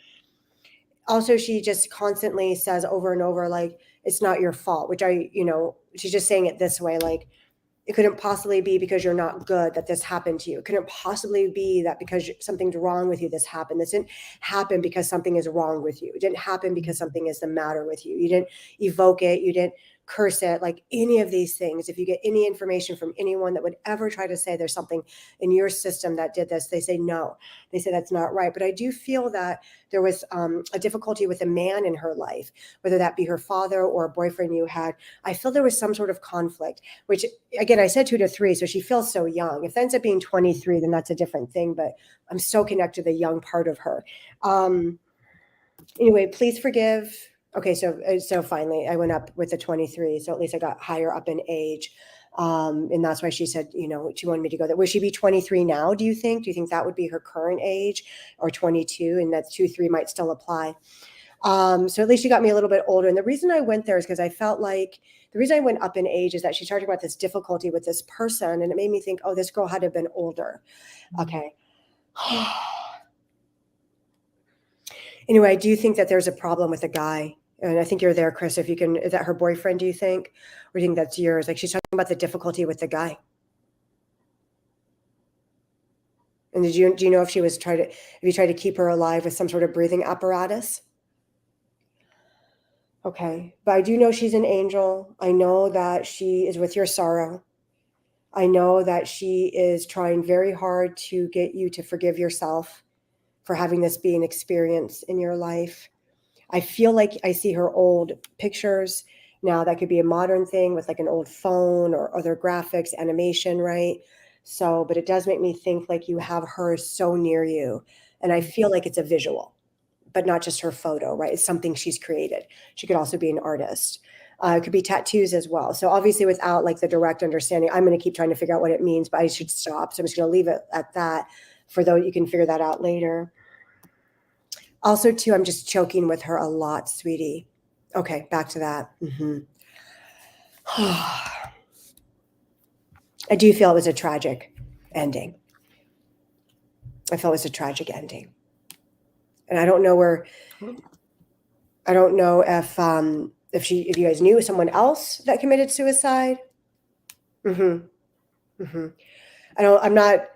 Also, she just constantly says over and over, like, it's not your fault, which she's just saying it this way, like, it couldn't possibly be because you're not good that this happened to you. It couldn't possibly be that because something's wrong with you, this happened. This didn't happen because something is wrong with you. It didn't happen because something is the matter with you. You didn't evoke it. You didn't curse it, like any of these things. If you get any information from anyone that would ever try to say there's something in your system that did this, they say no. They say that's not right. But I do feel that there was a difficulty with a man in her life, whether that be her father or a boyfriend you had. I feel there was some sort of conflict, which, again, I said 2 to 3, so she feels so young. If that ends up being 23, then that's a different thing, but I'm so connected to the young part of her. Anyway, please forgive. Okay, so finally I went up with the 23, so at least I got higher up in age. And that's why she said, she wanted me to go there. Would she be 23 now, do you think? Do you think that would be her current age, or 22, and that 2-3 might still apply? So at least she got me a little bit older. And the reason I went there is because I felt like the reason I went up in age is that she talked about this difficulty with this person, and it made me think, oh, this girl had to have been older. Okay. Anyway, I do think that there's a problem with the guy. And I think you're there, Chris. If you can, is that her boyfriend, do you think? Or do you think that's yours? Like she's talking about the difficulty with the guy. And do you know if you tried to keep her alive with some sort of breathing apparatus? Okay. But I do know she's an angel. I know that she is with your sorrow. I know that she is trying very hard to get you to forgive yourself for having this be an experience in your life. I feel like I see her old pictures. Now that could be a modern thing with like an old phone or other graphics, animation, right? So, but it does make me think like you have her so near you. And I feel like it's a visual, but not just her photo, right? It's something she's created. She could also be an artist. It could be tattoos as well. So obviously without like the direct understanding, I'm going to keep trying to figure out what it means, but I should stop. So I'm just going to leave it at that for though you can figure that out later. Also, too, I'm just choking with her a lot, sweetie. Okay, back to that. I do feel it was a tragic ending. I felt it was a tragic ending. And I don't know if you guys knew someone else that committed suicide. I'm not,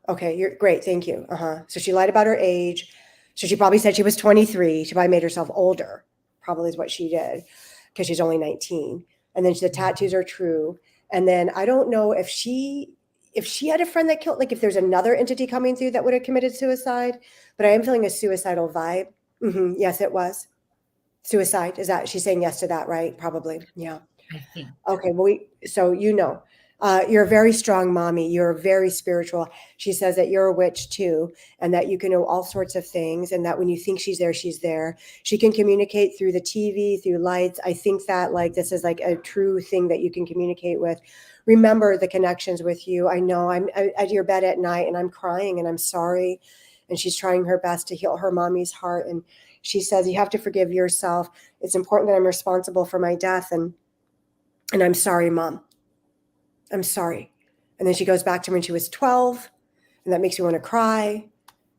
okay, you're great, thank you. So she lied about her age. So she probably said she was 23. She probably made herself older, probably is what she did, because she's only 19. And then the tattoos are true. And then I don't know if she had a friend that killed, like if there's another entity coming through that would have committed suicide, but I am feeling a suicidal vibe. Yes, it was suicide. Is that, she's saying yes to that, right? Probably. Yeah. I think. Okay. Well, so you're a very strong mommy. You're very spiritual. She says that you're a witch too, and that you can know all sorts of things, and that when you think she's there, she's there. She can communicate through the TV, through lights. I think that like this is like a true thing that you can communicate with. Remember the connections with you. I know I'm at your bed at night and I'm crying and I'm sorry. And she's trying her best to heal her mommy's heart. And she says, you have to forgive yourself. It's important that I'm responsible for my death. And I'm sorry, Mom. I'm sorry. And then she goes back to when she was 12, and that makes me want to cry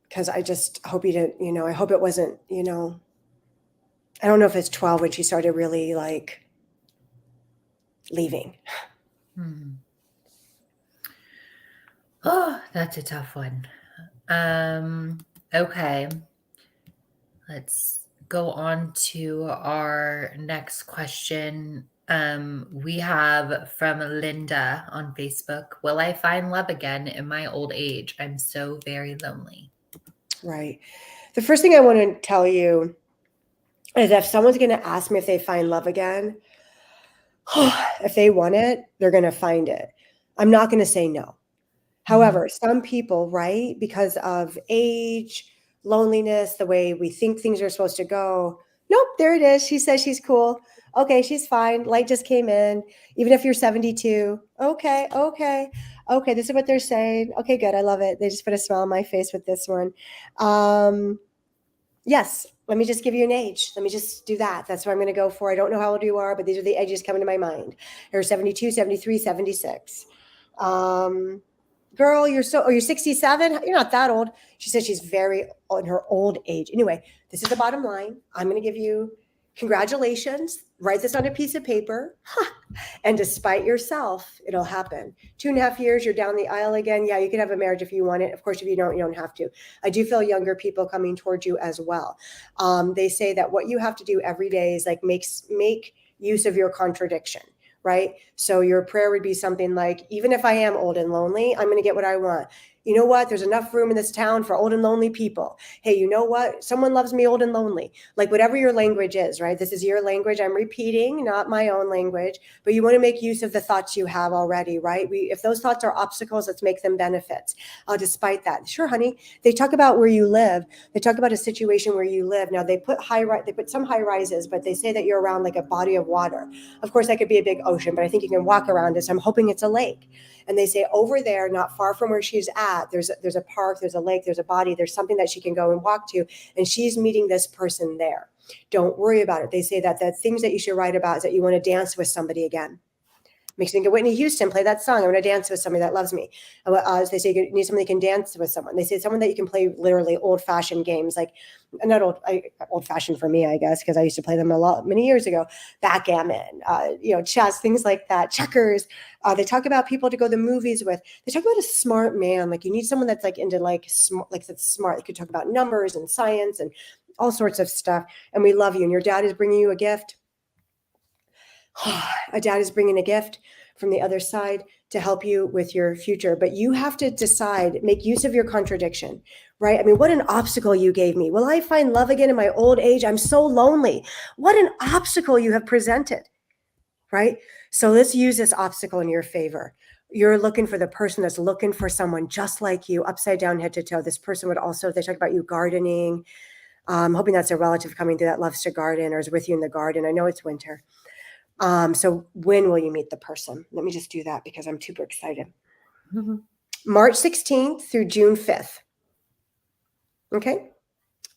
because I just hope you didn't, I hope it wasn't, I don't know if it's 12 when she started really like leaving. Oh, that's a tough one. Okay. Let's go on to our next question. We have from Linda on Facebook. Will I find love again in my old age? I'm so very lonely. Right. The first thing I want to tell you is if someone's going to ask me if they find love again, if they want it, they're going to find it. I'm not going to say no. However, some people, right, because of age, loneliness, the way we think things are supposed to go, nope, there it is. She says she's cool. Okay, she's fine. Light just came in. Even if you're 72. Okay. This is what they're saying. Okay, good. I love it. They just put a smile on my face with this one. Yes. Let me just give you an age. Let me just do that. That's what I'm going to go for. I don't know how old you are, but these are the ages coming to my mind. You're 72, 73, 76. Girl, you're 67? You're not that old. She said she's very on her old age. Anyway, this is the bottom line. I'm going to give you congratulations. Write this on a piece of paper. And despite yourself, it'll happen. 2.5 years, you're down the aisle again. Yeah, you can have a marriage if you want it. Of course, if you don't have to. I do feel younger people coming towards you as well. They say that what you have to do every day is like make use of your contradiction. Right? So your prayer would be something like, even if I am old and lonely, I'm going to get what I want. You know what? There's enough room in this town for old and lonely people. Hey, you know what? Someone loves me old and lonely. Like whatever your language is, right? This is your language. I'm repeating, not my own language, but you want to make use of the thoughts you have already, right? If those thoughts are obstacles, let's make them benefits. Despite that. Sure, honey. They talk about where you live. They talk about a situation where you live. Now they put some high rises, but they say that you're around like a body of water. Of course, that could be a big ocean, but I think you can walk around it. So I'm hoping it's a lake. And they say over there, not far from where she's at, there's a park, there's a lake, there's a body, there's something that she can go and walk to. And she's meeting this person there. Don't worry about it. They say that the things that you should write about is that you want to dance with somebody again. Makes me think of Whitney Houston, play that song. I want to dance with somebody that loves me. They say you need somebody that can dance with someone. They say someone that you can play literally old-fashioned games, like not old-fashioned for me, I guess, because I used to play them many years ago. Backgammon, chess, things like that, checkers. They talk about people to go to the movies with. They talk about a smart man. Like you need someone that's like into that's smart. They could talk about numbers and science and all sorts of stuff. And we love you. And your dad is bringing you a gift. A dad is bringing a gift from the other side to help you with your future, but you have to decide, make use of your contradiction, right? I mean, what an obstacle you gave me. Will I find love again in my old age? I'm so lonely. What an obstacle you have presented, right? So let's use this obstacle in your favor. You're looking for the person that's looking for someone just like you, upside down, head to toe. This person would also, they talk about you gardening. I'm hoping that's a relative coming through that loves to garden or is with you in the garden. I know it's winter. So when will you meet the person? Let me just do that because I'm super excited. Mm-hmm. March 16th through June 5th. Okay.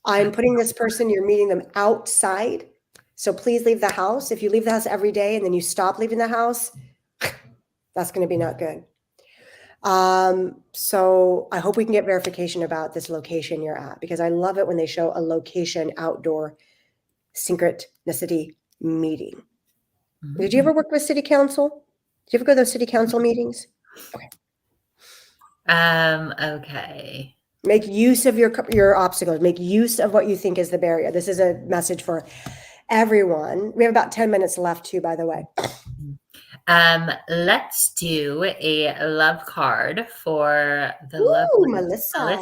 I'm putting this person, you're meeting them outside. So please leave the house. If you leave the house every day and then you stop leaving the house, that's going to be not good. So I hope we can get verification about this location you're at, because I love it when they show a location outdoor synchronicity meeting. Mm-hmm. Did you ever work with city council? Did you ever go to those city council meetings? Okay. Okay. Make use of your obstacles. Make use of what you think is the barrier. This is a message for everyone. We have about 10 minutes left too, by the way. Let's do a love card for the lovely Melissa.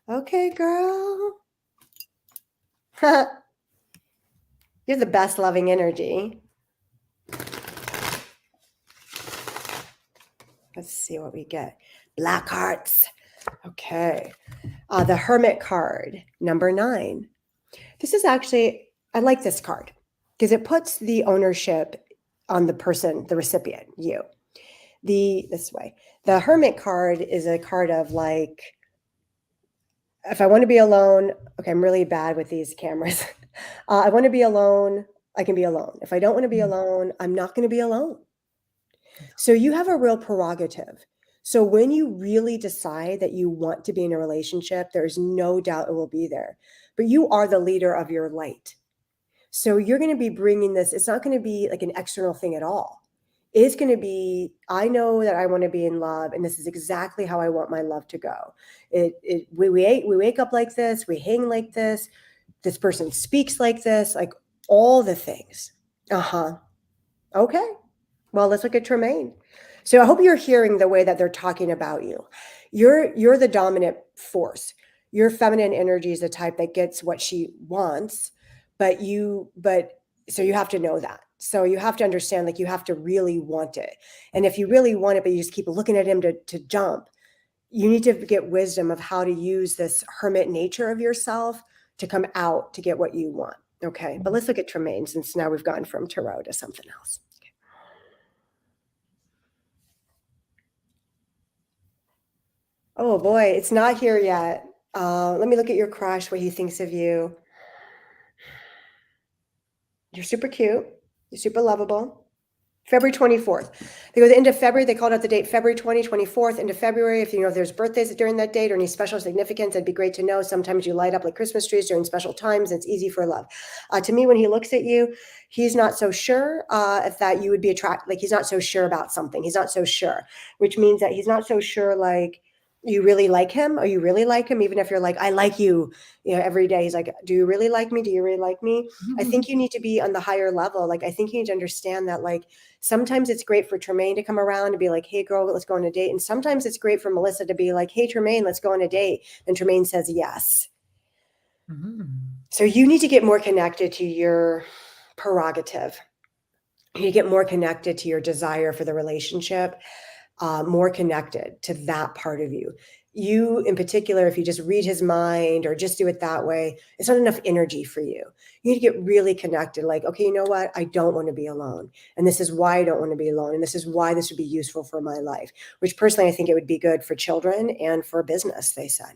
Okay, girl. You're the best loving energy. Let's see what we get. Black hearts. Okay. The Hermit card, number 9. This is actually, I like this card because it puts the ownership on the person, the recipient, you. This way. The Hermit card is a card of like, if I want to be alone, okay, I'm really bad with these cameras. I want to be alone, I can be alone. If I don't want to be alone, I'm not going to be alone. So you have a real prerogative. So when you really decide that you want to be in a relationship, there's no doubt it will be there. But you are the leader of your light. So you're going to be bringing this. It's not going to be like an external thing at all. It's going to be, I know that I want to be in love, and this is exactly how I want my love to go. We wake up like this. We hang like this. This person speaks like this, like all the things. Okay. Well, let's look at Tremaine. So I hope you're hearing the way that they're talking about you. You're the dominant force. Your feminine energy is the type that gets what she wants, but so you have to know that. So you have to understand, like, you have to really want it. And if you really want it, but you just keep looking at him to jump, you need to get wisdom of how to use this hermit nature of yourself to come out to get what you want. Okay. But let's look at Tremaine, since now we've gone from tarot to something else. Okay. Oh boy, it's not here yet. Let me look at your crush, what he thinks of you. You're super cute. You're super lovable. February 24th. They go to the end of February. They called out the date February 24th into February. If you know if there's birthdays during that date or any special significance, it'd be great to know. Sometimes you light up like Christmas trees during special times. It's easy for love. To me, when he looks at you, he's not so sure if that you would be attracted. Like, he's not so sure about something. He's not so sure, which means that he's not so sure, like, you really like him, or you really like him, even if you're like, I like you, every day. He's like, do you really like me? Do you really like me? I think you need to be on the higher level. Like, I think you need to understand that, like, sometimes it's great for Tremaine to come around and be like, hey girl, let's go on a date. And sometimes it's great for Melissa to be like, hey Tremaine, let's go on a date. And Tremaine says yes. So you need to get more connected to your prerogative. You need to get more connected to your desire for the relationship. More connected to that part of you. You in particular, if you just read his mind or just do it that way, it's not enough energy for you. You need to get really connected. Like, okay, you know what? I don't want to be alone. And this is why I don't want to be alone. And this is why this would be useful for my life, which personally, I think it would be good for children and for business, they said.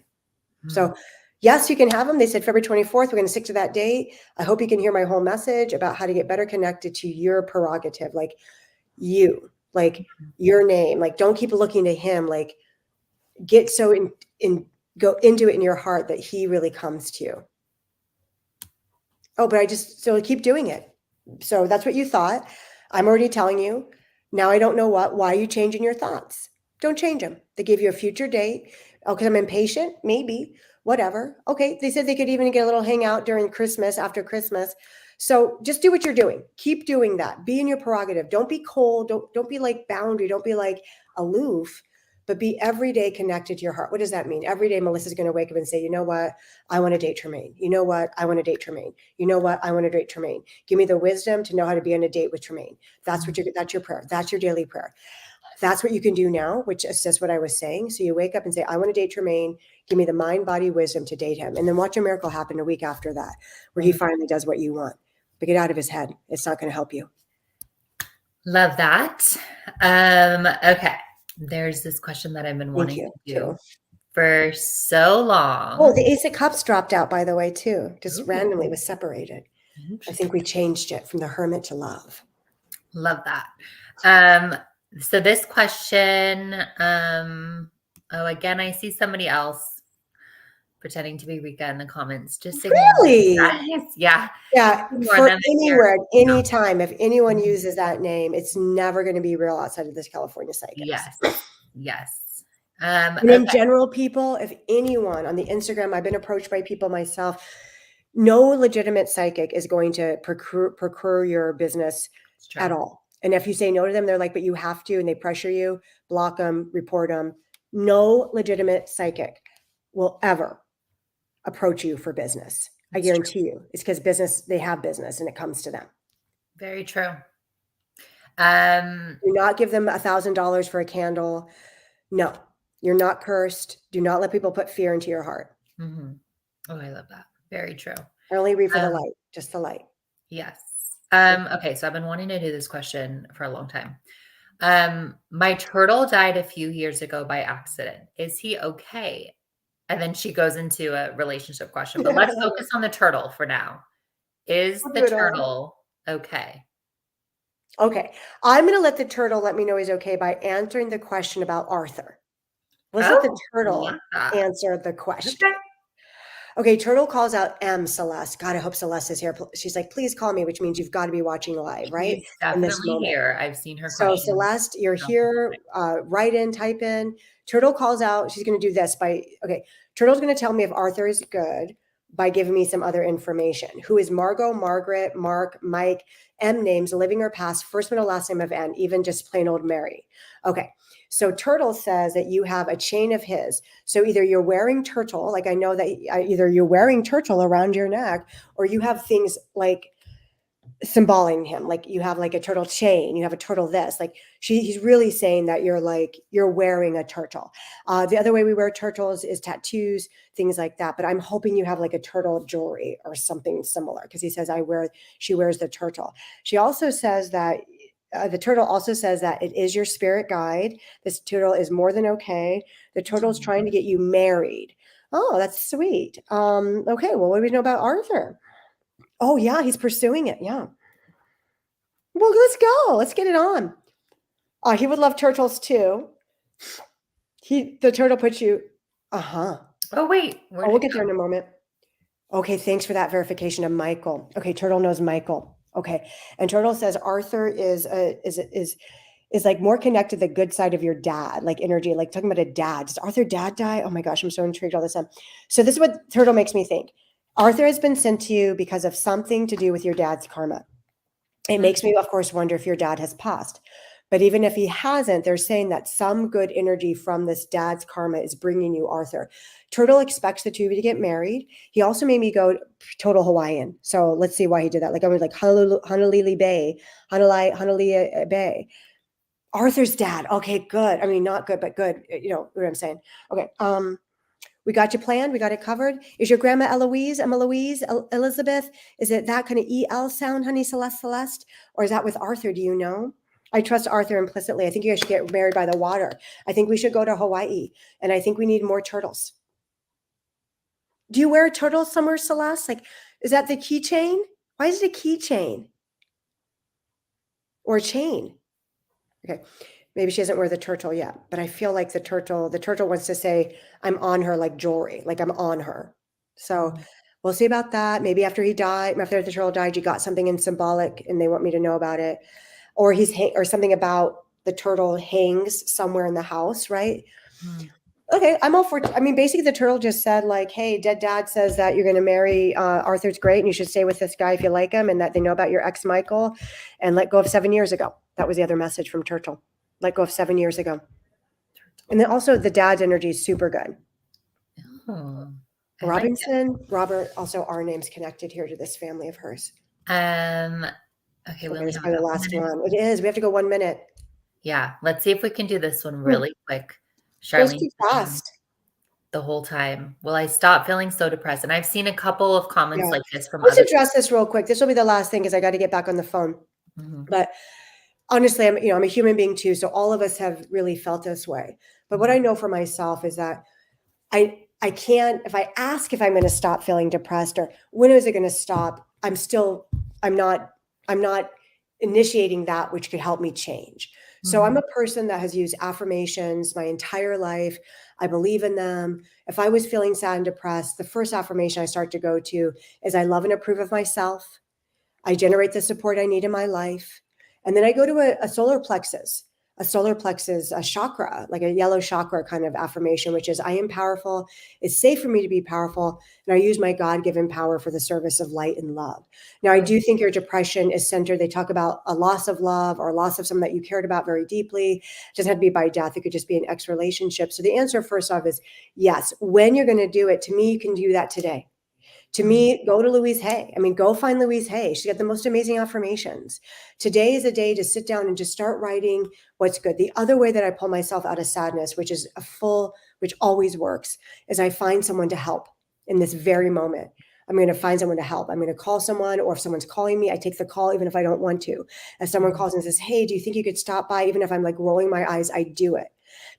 So yes, you can have them. They said February 24th, we're going to stick to that date. I hope you can hear my whole message about how to get better connected to your prerogative. Like, you, like your name. Like, don't keep looking to him. Like, get so in go into it in your heart that he really comes to you. Oh, but so keep doing it. So that's what you thought. I'm already telling you. Now I don't know why are you changing your thoughts? Don't change them. They gave you a future date. Oh, because I'm impatient? Maybe. Whatever. Okay. They said they could even get a little hangout during Christmas, after Christmas. So just do what you're doing. Keep doing that. Be in your prerogative. Don't be cold. Don't be like boundary. Don't be like aloof, but be every day connected to your heart. What does that mean? Every day Melissa's going to wake up and say, you know what? I want to date Tremaine. You know what? I want to date Tremaine. You know what? I want to date Tremaine. Give me the wisdom to know how to be on a date with Tremaine. That's your prayer. That's your daily prayer. That's what you can do now, which is just what I was saying. So you wake up and say, I want to date Tremaine. Give me the mind, body, wisdom to date him. And then watch a miracle happen a week after that, where he finally does what you want. But get out of his head. It's not going to help you. Love that. Okay. There's this question that I've been wanting to do for so long. Oh, the Ace of Cups dropped out, by the way, too. Just randomly was separated. I think we changed it from the Hermit to Love. Love that. So this question, again, I see somebody else pretending to be Rika in the comments. Just really? Yeah. Yeah. For anywhere, anytime, if anyone uses that name, it's never going to be real outside of this California Psychics. Yes. Yes. And in general, people, if anyone on the Instagram, I've been approached by people myself, no legitimate psychic is going to procure your business at all. And if you say no to them, they're like, but you have to, and they pressure you, block them, report them. No legitimate psychic will ever approach you for business. I guarantee you. It's because they have business and it comes to them. Very true. Do not give them $1,000 for a candle. No, you're not cursed. Do not let people put fear into your heart. Mm-hmm. Oh, I love that. Very true. I only read for the light, just the light. Yes. Okay. So I've been wanting to do this question for a long time. My turtle died a few years ago by accident. Is he okay? And then she goes into a relationship question, but let's focus on the turtle for now. Is the turtle okay? Okay. I'm going to let the turtle let me know he's okay by answering the question about Arthur. Let's let the turtle answer the question. Okay, turtle calls out M, Celeste. God, I hope Celeste is here. She's like, please call me, which means you've got to be watching live, right? She's definitely here. I've seen her. So Celeste, you're here. Write in, type in. Turtle calls out. She's going to do this Turtle's going to tell me if Arthur is good by giving me some other information. Who is Margot, Margaret, Mark, Mike, M names, living or past, first middle, last name of N, even just plain old Mary. Okay. So Turtle says that you have a chain of his. So either you're wearing turtle, like I know that either you're wearing turtle around your neck, or you have things like symboling him. Like you have like a turtle chain, you have a turtle this. Like he's really saying that you're wearing a turtle. The other way we wear turtles is tattoos, things like that. But I'm hoping you have like a turtle jewelry or something similar, because he says she wears the turtle. She also says that the turtle also says that it is your spirit guide. This turtle is more than okay. The turtle is trying to get you married. Oh, that's sweet. Okay, well, what do we know about Arthur? Oh, yeah, he's pursuing it. Yeah. Well, let's go. Let's get it on. He would love turtles too. The turtle puts you. Oh, wait. We'll get there in a moment. Okay, thanks for that verification of Michael. Okay, turtle knows Michael. Okay, and turtle says Arthur is like more connected to the good side of your dad, like energy, like talking about a dad. Does Arthur dad die? Oh my gosh, I'm so intrigued all this time. So this is what turtle makes me think. Arthur has been sent to you because of something to do with your dad's karma. It makes me, of course, wonder if your dad has passed. But even if he hasn't, they're saying that some good energy from this dad's karma is bringing you Arthur. Turtle expects the two of you to get married. He also made me go total Hawaiian. So let's see why he did that. Like I was like Honolulu Bay, Honolulu Bay. Arthur's dad. Okay, good. I mean, not good, but good. You know what I'm saying? Okay. We got you planned. We got it covered. Is your grandma Eloise, Emma Louise, Elizabeth? Is it that kind of EL sound, honey, Celeste? Or is that with Arthur? Do you know? I trust Arthur implicitly. I think you guys should get married by the water. I think we should go to Hawaii. And I think we need more turtles. Do you wear a turtle somewhere, Celeste? Like, is that the keychain? Why is it a keychain? Or a chain? Okay. Maybe she doesn't wear the turtle yet, but I feel like the turtle wants to say, I'm on her like jewelry, like I'm on her. So Mhm. we'll see about that. Maybe after the turtle died, you got something in symbolic and they want me to know about it. Or or something about the turtle hangs somewhere in the house, right? Mhm. Okay, I'm all for. I mean, basically, the turtle just said like, "Hey, dead dad says that you're going to marry Arthur's great, and you should stay with this guy if you like him, and that they know about your ex Michael, and let go of 7 years ago." That was the other message from Turtle. Let go of 7 years ago, and then also the dad's energy is super good. Oh, I like it. Robert. Also, our name's connected here to this family of hers. Um, okay, we Okay, only this is have probably about the one last minute. one. It is. We have to go 1 minute. Yeah, let's see if we can do this one Hmm, really quick. goes Charlene's too saying fast. the whole time, will I stop feeling so depressed? And I've seen a couple of comments Yeah. like this from Let's other. address this real quick. This will be the last thing because I got to get back on the phone. Mhm, But honestly, I'm a human being too, so all of us have really felt this way. But what mhm, I know for myself is that I can't, if I ask if I'm going to stop feeling depressed or when is it going to stop, I'm not initiating that which could help me change. So I'm mhm, a person that has used affirmations my entire life. I believe in them. If I was feeling sad and depressed, the first affirmation I start to go to is I love and approve of myself. I generate the support I need in my life. And then I go to a solar plexus, a chakra, like a yellow chakra kind of affirmation, which is I am powerful. It's safe for me to be powerful. And I use my God given power for the service of light and love. Now, I mhm, do think your depression is centered. They talk about a loss of love or loss of someone that you cared about very deeply. It doesn't have to be by death. It could just be an ex relationship. So the answer, first off, is yes. When you're going to do it, to me, you can do that today. To mhm, me, go to Louise Hay. I mean, go find Louise Hay. She's got the most amazing affirmations. Today is a day to sit down and just start writing what's good. The other way that I pull myself out of sadness, which always works, is I find someone to help in this very moment. I'm going to find someone to help. I'm going to call someone, or if someone's calling me, I take the call even if I don't want to. If someone mhm, calls and says, "Hey, do you think you could stop by?" Even if I'm like rolling my eyes, I do it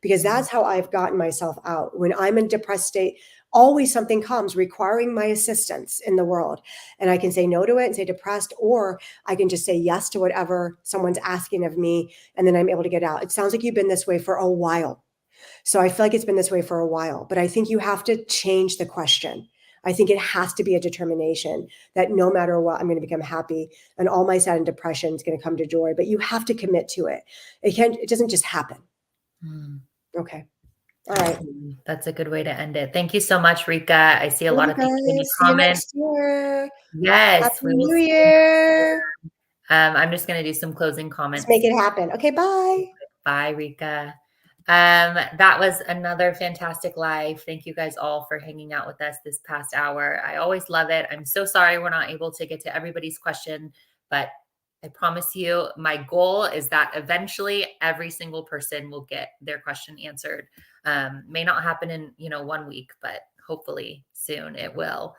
because mhm, that's how I've gotten myself out. When I'm in a depressed state, always something comes requiring my assistance in the world. And I can say no to it and say depressed, or I can just say yes to whatever someone's asking of me. And then I'm able to get out. It sounds like you've been this way for a while. So I feel like it's been this way for a while, but I think you have to change the question. I think it has to be a determination that no matter what, I'm going to become happy and all my sad and depression is going to come to joy, but you have to commit to it. It doesn't just happen. mhm. Okay. All right. Absolutely. That's a good way to end it. Thank you so much, Rika. I see a Love lot you of things in your guys. See you comments. next year. Happy Yes, we will New see you. Year. I'm just going to do some closing Let's make comments. it happen. Okay, bye. Bye, Rika. That was another fantastic live. Thank you guys all for hanging out with us this past hour. I always love it. I'm so sorry we're not able to get to everybody's question, but I promise you, my goal is that eventually every single person will get their question answered. May not happen in 1 week, but hopefully soon it will.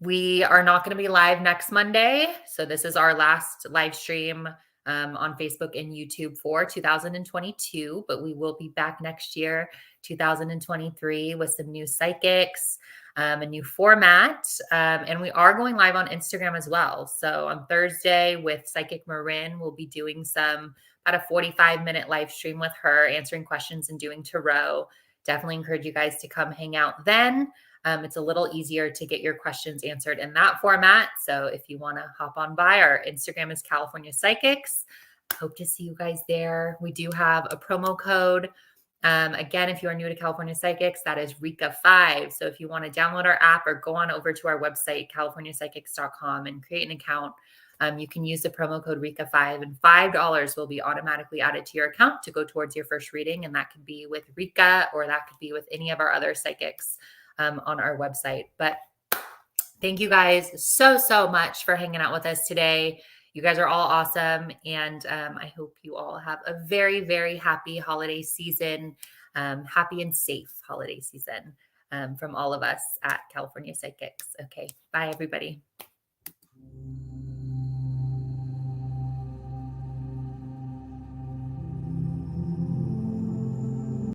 We are not going to be live next Monday. So this is our last live stream on Facebook and YouTube for 2022, but we will be back next year, 2023, with some new psychics, a new format. And we are going live on Instagram as well. So on Thursday with Psychic Marin, we'll be doing about a 45-minute live stream with her, answering questions and doing tarot. Definitely encourage you guys to come hang out then. It's a little easier to get your questions answered in that format. So if you want to hop on by, our Instagram is California Psychics. Hope to see you guys there. We do have a promo code. Again, if you are new to California Psychics, that is Rika5. So if you want to download our app or go on over to our website, californiapsychics.com, and create an account, you can use the promo code Rika5, and $5 will be automatically added to your account to go towards your first reading. And that could be with Rika, or that could be with any of our other psychics on our website. But thank you guys so much for hanging out with us today. You guys are all awesome. And I hope you all have a very, very happy holiday season, happy and safe holiday season from all of us at California Psychics. Okay. Bye, everybody.